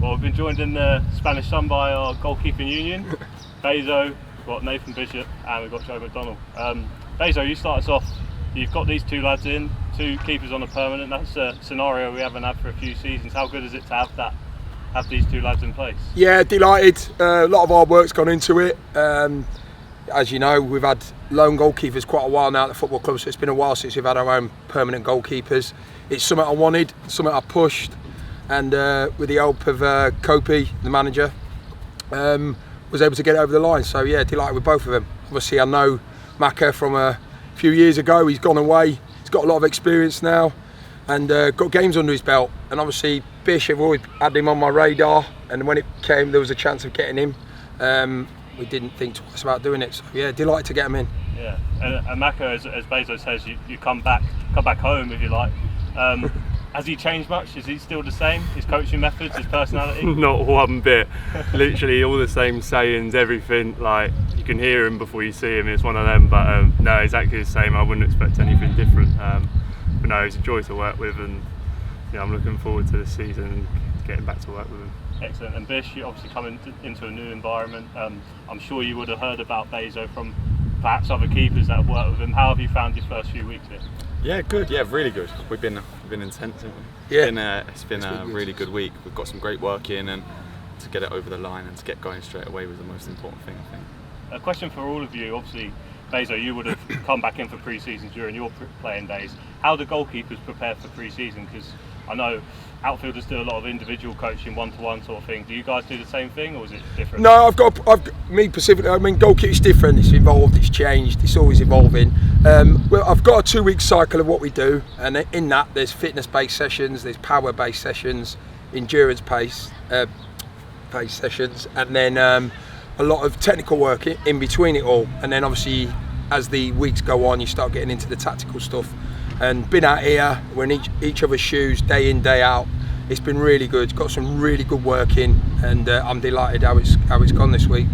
Well, we've been joined in the Spanish Sun by our goalkeeping union, Bayzo, we've got Nathan Bishop, and we've got Joe McDonnell. Bayzo, you start us off. You've got these two lads in, two keepers on a permanent. That's a scenario we haven't had for a few seasons. How good is it to have these two lads in place? Yeah, delighted. A lot of hard work's gone into it. As you know, we've had lone goalkeepers quite a while now at the football club, so it's been a while since we've had our own permanent goalkeepers. It's something I wanted, something I pushed, and with the help of Kopi, the manager, was able to get it over the line. So yeah, delighted with both of them. Obviously I know Maka from a few years ago. He's gone away, he's got a lot of experience now, and got games under his belt. And obviously Bish, I've always had him on my radar, and when it came there was a chance of getting him, we didn't think twice about doing it. So yeah, delighted to get him in. Yeah, and Maka, as Bazyo says, you come back home, if you like. Has he changed much? Is he still the same? His coaching methods, his personality? Not one bit. Literally all the same sayings, everything. Like, you can hear him before you see him. It's one of them. But no, exactly the same. I wouldn't expect anything different. But no, he's a joy to work with, and I'm looking forward to this season and getting back to work with him. Excellent. And Bish, you obviously come into a new environment. I'm sure you would have heard about Bayzo from perhaps other keepers that have worked with him. How have you found your first few weeks here? Yeah, good. Yeah, really good. We've been intense. It's been a really good week. We've got some great work in, and to get it over the line and to get going straight away was the most important thing, I think. A question for all of you. Obviously, Bazyo, you would have come back in for pre-season during your playing days. How do goalkeepers prepare for pre-season? Because I know outfielders do a lot of individual coaching, one-to-one sort of thing. Do you guys do the same thing, or is it different? No, I've got me specifically. I mean, goalkeeping's different. It's evolved. It's changed. It's always evolving. Well, I've got a 2-week cycle of what we do, and in that there's fitness-based sessions, there's power-based sessions, endurance-based sessions, and then a lot of technical work in between it all. And then obviously, as the weeks go on, you start getting into the tactical stuff. And been out here, we're in each other's shoes, day in, day out. It's been really good. Got some really good work in, and I'm delighted how it's gone this week.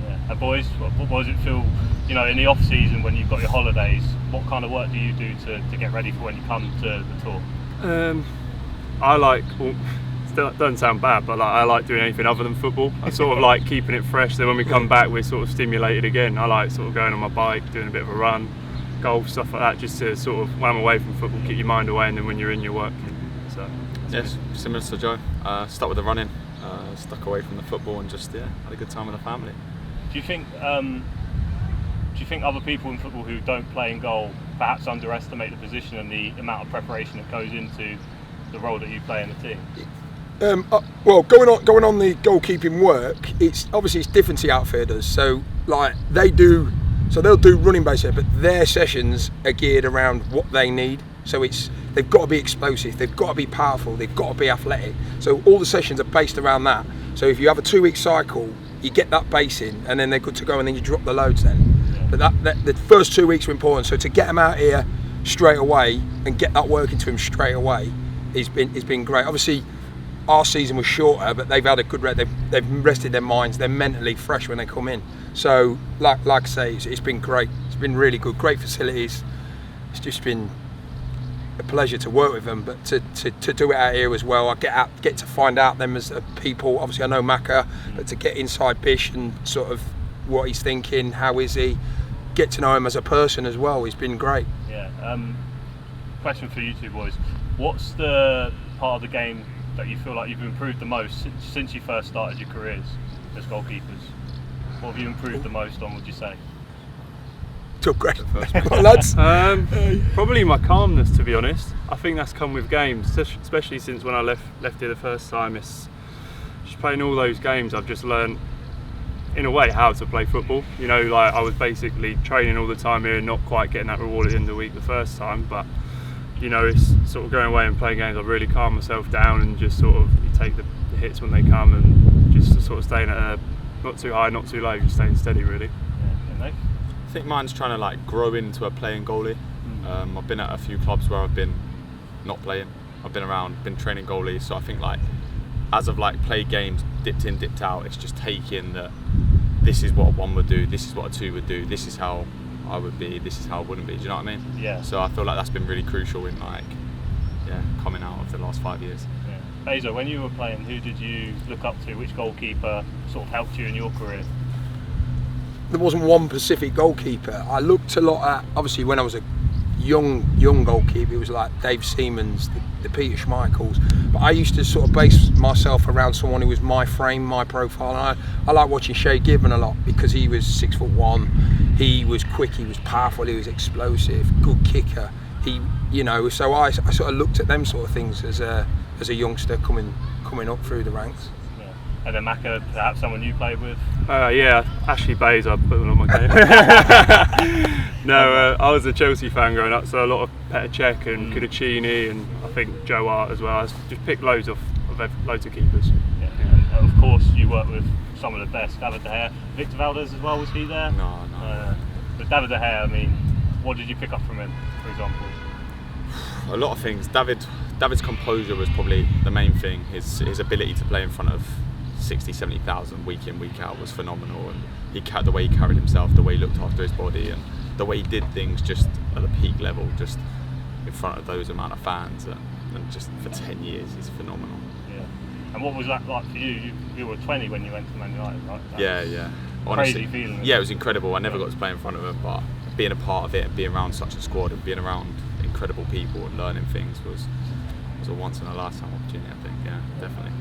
Yeah. And boys, what does it feel? In the off season when you've got your holidays, what kind of work do you do to get ready for when you come to the tour? I like. It doesn't sound bad, but I like doing anything other than football. I sort of like keeping it fresh. Then when we come back, we're sort of stimulated again. I like sort of going on my bike, doing a bit of a run, golf, stuff like that, just to sort of, when I'm away from football, keep your mind away, and then when you're in, you're working. So yes, similar to Joe. Start with the running, stuck away from the football, and just had a good time with the family. Do you think other people in football who don't play in goal perhaps underestimate the position and the amount of preparation that goes into the role that you play in the team? Well, going on the goalkeeping work, it's different to outfielders. So they'll do running based, but their sessions are geared around what they need. So they've got to be explosive, they've got to be powerful, they've got to be athletic. So all the sessions are based around that. So if you have a 2-week cycle, you get that base in, and then they're good to go, and then you drop the loads then. But the first 2 weeks are important. So to get them out here straight away and get that work into them straight away, it's been great. Obviously, our season was shorter, but they've had a good rest. They've rested their minds. They're mentally fresh when they come in. So, like I say, it's been great. It's been really good. Great facilities. It's just been a pleasure to work with them. But to do it out here as well, I get to find out them as people. Obviously, I know Maka, but to get inside Bish and sort of what he's thinking, how is he, get to know him as a person as well. It's been great. Yeah. Question for you two boys: what's the part of the game that you feel like you've improved the most since you first started your careers as goalkeepers? What have you improved the most on, would you say? Took great. Lads. Probably my calmness, to be honest. I think that's come with games, especially since when I left here the first time. It's just playing all those games. I've just learned, in a way, how to play football. I was basically training all the time here and not quite getting that reward at the end of the week the first time, but it's sort of going away and playing games. I've really calmed myself down and just sort of, you take the hits when they come, and just sort of staying at a not too high, not too low, just staying steady really. Yeah. I think mine's trying to grow into a playing goalie. I've been at a few clubs where I've been not playing. I've been training goalies, so I think as of play games, dipped in, dipped out, it's just taking that this is what a 1 would do, this is what a 2 would do, this is how I would be, this is how I wouldn't be. Do you know what I mean? Yeah. So I feel like that's been really crucial in coming out of the last 5 years. Yeah. Bayzo, when you were playing, who did you look up to? Which goalkeeper sort of helped you in your career? There wasn't one specific goalkeeper. I looked a lot at, obviously when I was a young goalkeeper, it was like Dave Seamans, the Peter Schmeichels. But I used to sort of base myself around someone who was my frame, my profile. And I like watching Shay Gibbon a lot because he was 6'1", he was quick, he was powerful, he was explosive, good kicker. So I sort of looked at them sort of things as a youngster coming up through the ranks. Yeah. And then Macca, perhaps someone you played with? Yeah, Ashley Bayzo, I put him on my game. No, I was a Chelsea fan growing up, so a lot of Petr Cech and Kudacini, and I think Joe Hart as well. I just picked loads of keepers. Yeah. And of course, you worked with some of the best. David De Gea, Victor Valdez as well, was he there? No. But David De Gea, I mean, what did you pick up from him, for example? A lot of things. David's composure was probably the main thing. His ability to play in front of 60, 70,000 week in, week out was phenomenal, and the way he carried himself, the way he looked after his body, and the way he did things just at the peak level, just in front of those amount of fans, and just for 10 years, he's phenomenal. Yeah. And what was that like for you? You were 20 when you went to Man United, right? Yeah. Honestly, crazy feeling. Yeah, it was incredible. I never got to play in front of him, but being a part of it and being around such a squad and being around incredible people and learning things was a once in a lifetime opportunity, I think. Yeah, definitely.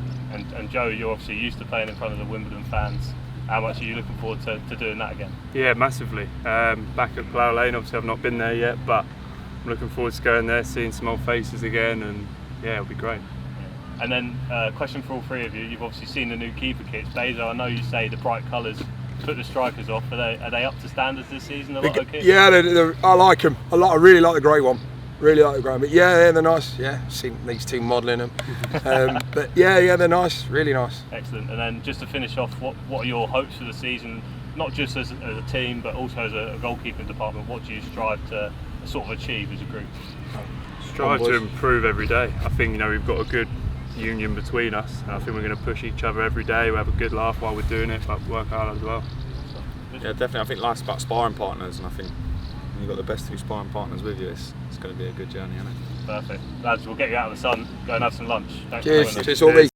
And Joe, you're obviously used to playing in front of the Wimbledon fans. How much are you looking forward to doing that again? Yeah, massively. Back at Plough Lane, obviously I've not been there yet, but I'm looking forward to going there, seeing some old faces again, and yeah, it'll be great. Yeah. And then question for all three of you. You've obviously seen the new keeper kits. Bayzo, I know you say the bright colours put the strikers off. Are they up to standards this season, the lot of kits? Yeah, I like them. I really like the grey one. Really like the grey one. But yeah, they're nice. Yeah, seen these two modelling them. But yeah, they're nice. Really nice. Excellent. And then just to finish off, what are your hopes for the season? Not just as a team, but also as a goalkeeping department. What do you strive to sort of achieve as a group? Strive to improve every day. I think we've got a good union between us, and I think we're going to push each other every day. We have a good laugh while we're doing it, but work hard as well. Yeah, definitely. I think life's about sparring partners, and I think when you've got the best two sparring partners with you, it's going to be a good journey, isn't it? Perfect. Lads, we'll get you out of the sun. Go and have some lunch. Thanks for Cheers. coming. Cheers all.